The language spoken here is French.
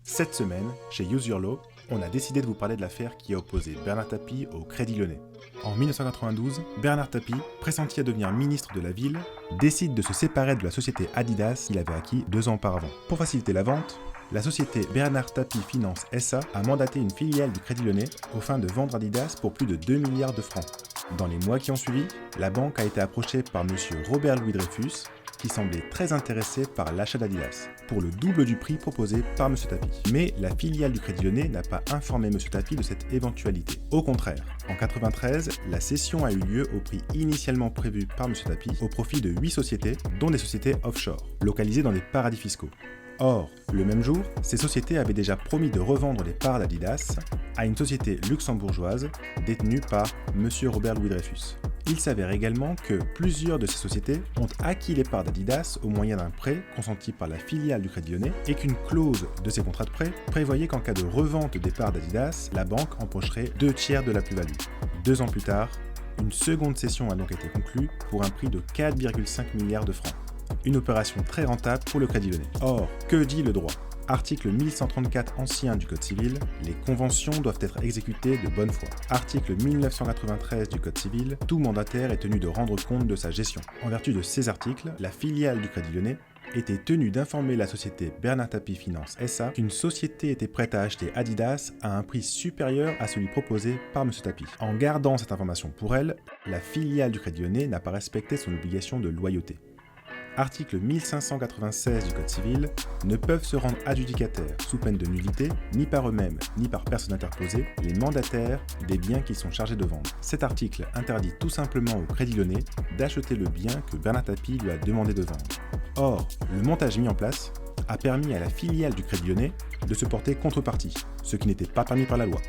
Cette semaine, chez Use Your Law, on a décidé de vous parler de l'affaire qui a opposé Bernard Tapie au Crédit Lyonnais. En 1992, Bernard Tapie, pressenti à devenir ministre de la ville, décide de se séparer de la société Adidas qu'il avait acquis 2 ans auparavant. Pour faciliter la vente, la société Bernard Tapie Finance SA a mandaté une filiale du Crédit Lyonnais aux fins de vendre Adidas pour plus de 2 milliards de francs. Dans les mois qui ont suivi, la banque a été approchée par M. Robert Louis Dreyfus, qui semblait très intéressé par l'achat d'Adidas, pour le double du prix proposé par M. Tapie. Mais la filiale du Crédit Lyonnais n'a pas informé M. Tapie de cette éventualité. Au contraire, en 1993, la cession a eu lieu au prix initialement prévu par M. Tapie au profit de 8 sociétés, dont des sociétés offshore, localisées dans des paradis fiscaux. Or, le même jour, ces sociétés avaient déjà promis de revendre les parts d'Adidas à une société luxembourgeoise détenue par M. Robert Louis Dreyfus. Il s'avère également que plusieurs de ces sociétés ont acquis les parts d'Adidas au moyen d'un prêt consenti par la filiale du Crédit Lyonnais et qu'une clause de ces contrats de prêt prévoyait qu'en cas de revente des parts d'Adidas, la banque empocherait 2/3 de la plus-value. 2 ans plus tard, une seconde cession a donc été conclue pour un prix de 4,5 milliards de francs. Une opération très rentable pour le Crédit Lyonnais. Or, que dit le droit ? Article 1134 ancien du Code civil, les conventions doivent être exécutées de bonne foi. Article 1993 du Code civil, tout mandataire est tenu de rendre compte de sa gestion. En vertu de ces articles, la filiale du Crédit Lyonnais était tenue d'informer la société Bernard Tapie Finance SA qu'une société était prête à acheter Adidas à un prix supérieur à celui proposé par M. Tapie. En gardant cette information pour elle, la filiale du Crédit Lyonnais n'a pas respecté son obligation de loyauté. Article 1596 du Code civil, ne peuvent se rendre adjudicataires, sous peine de nullité, ni par eux-mêmes, ni par personne interposée, les mandataires des biens qu'ils sont chargés de vendre. Cet article interdit tout simplement au Crédit Lyonnais d'acheter le bien que Bernard Tapie lui a demandé de vendre. Or, le montage mis en place a permis à la filiale du Crédit Lyonnais de se porter contrepartie, ce qui n'était pas permis par la loi.